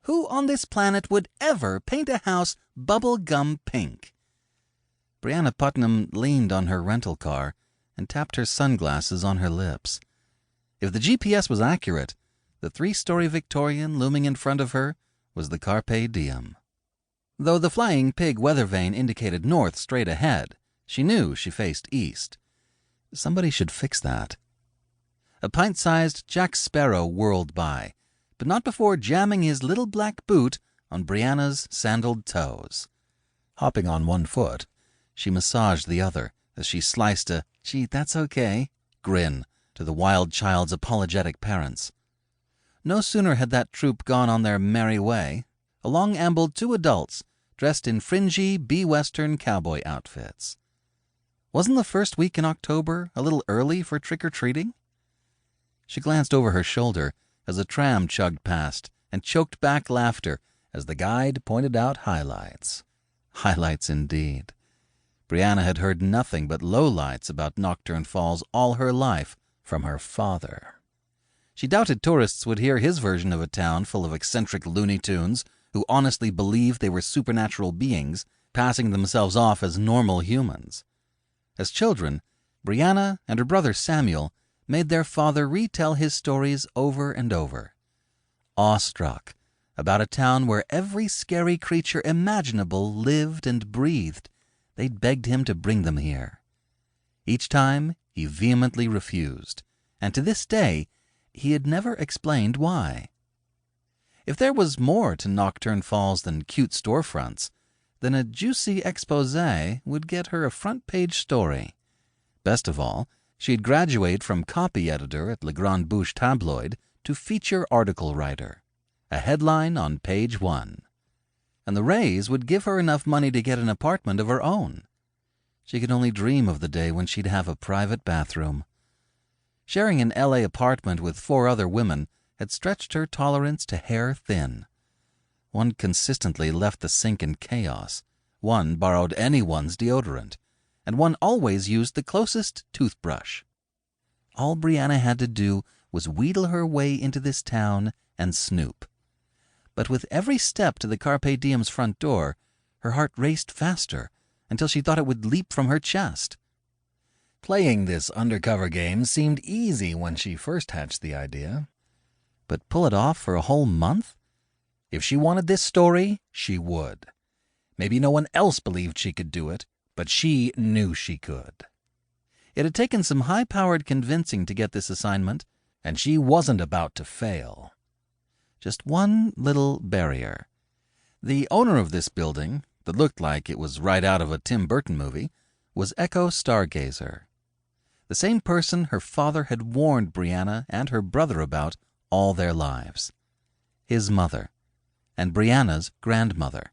Who on this planet would ever paint a house bubble-gum pink? Brianna Putnam leaned on her rental car and tapped her sunglasses on her lips. If the GPS was accurate, the 3-story Victorian looming in front of her was the Carpe Diem. Though the flying pig weather vane indicated north straight ahead, she knew she faced east. Somebody should fix that. A pint-sized Jack Sparrow whirled by, but not before jamming his little black boot on Brianna's sandaled toes. Hopping on one foot, she massaged the other as she sliced a "gee, that's okay" grin to the wild child's apologetic parents. No sooner had that troop gone on their merry way, along ambled 2 adults dressed in fringy B-Western cowboy outfits. Wasn't the first week in October a little early for trick-or-treating? She glanced over her shoulder as a tram chugged past and choked back laughter as the guide pointed out highlights. Highlights indeed. Brianna had heard nothing but lowlights about Nocturne Falls all her life from her father. She doubted tourists would hear his version of a town full of eccentric Looney Tunes who honestly believed they were supernatural beings passing themselves off as normal humans. As children, Brianna and her brother Samuel made their father retell his stories over and over. Awestruck about a town where every scary creature imaginable lived and breathed, they'd begged him to bring them here. Each time he vehemently refused, and to this day he had never explained why. If there was more to Nocturne Falls than cute storefronts, then a juicy exposé would get her a front-page story. Best of all, she'd graduate from copy editor at Le Grand Bouche tabloid to feature article writer, a headline on page 1. And the raise would give her enough money to get an apartment of her own. She could only dream of the day when she'd have a private bathroom. Sharing an L.A. apartment with 4 other women had stretched her tolerance to hair thin. One consistently left the sink in chaos, one borrowed anyone's deodorant, and one always used the closest toothbrush. All Brianna had to do was wheedle her way into this town and snoop. But with every step to the Carpe Diem's front door, her heart raced faster until she thought it would leap from her chest. Playing this undercover game seemed easy when she first hatched the idea. But pull it off for a whole month? If she wanted this story, she would. Maybe no one else believed she could do it, but she knew she could. It had taken some high-powered convincing to get this assignment, and she wasn't about to fail. Just one little barrier. The owner of this building, that looked like it was right out of a Tim Burton movie, was Echo Stargazer. The same person her father had warned Brianna and her brother about all their lives. His mother, and Brianna's grandmother.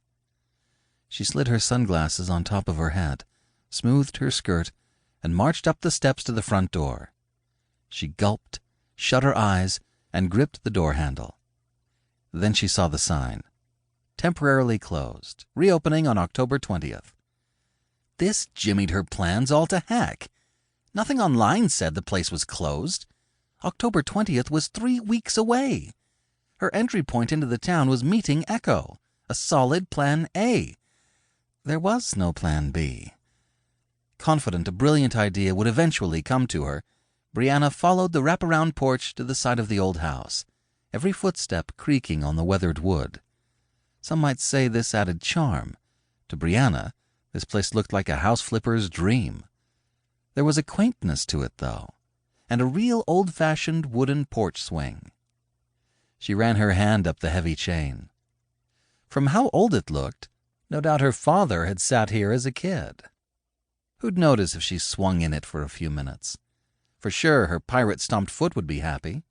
She slid her sunglasses on top of her head, smoothed her skirt, and marched up the steps to the front door. She gulped, shut her eyes, and gripped the door handle. Then she saw the sign. Temporarily closed, reopening on October 20th. This jimmied her plans all to heck. Nothing online said the place was closed. October 20th was 3 weeks away. Her entry point into the town was meeting Echo, a solid plan A. There was no plan B. Confident a brilliant idea would eventually come to her, Brianna followed the wraparound porch to the side of the old house, every footstep creaking on the weathered wood. Some might say this added charm. To Brianna, this place looked like a house flipper's dream. There was a quaintness to it, though, and a real old-fashioned wooden porch swing. She ran her hand up the heavy chain. From how old it looked, no doubt her father had sat here as a kid. Who'd notice if she swung in it for a few minutes? For sure her pirate-stomped foot would be happy.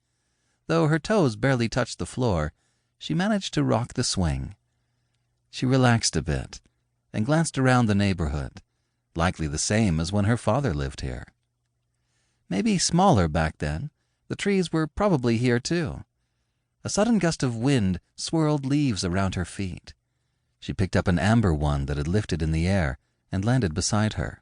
Though her toes barely touched the floor, she managed to rock the swing. She relaxed a bit and glanced around the neighborhood, likely the same as when her father lived here. Maybe smaller back then. The trees were probably here too. A sudden gust of wind swirled leaves around her feet. She picked up an amber one that had lifted in the air and landed beside her.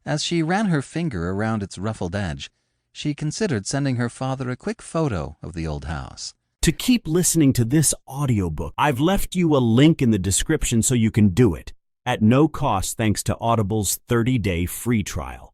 As she ran her finger around its ruffled edge, she considered sending her father a quick photo of the old house. to keep listening to this audiobook. I've left you a link in the description so you can do it, at no cost thanks to Audible's 30-day free trial.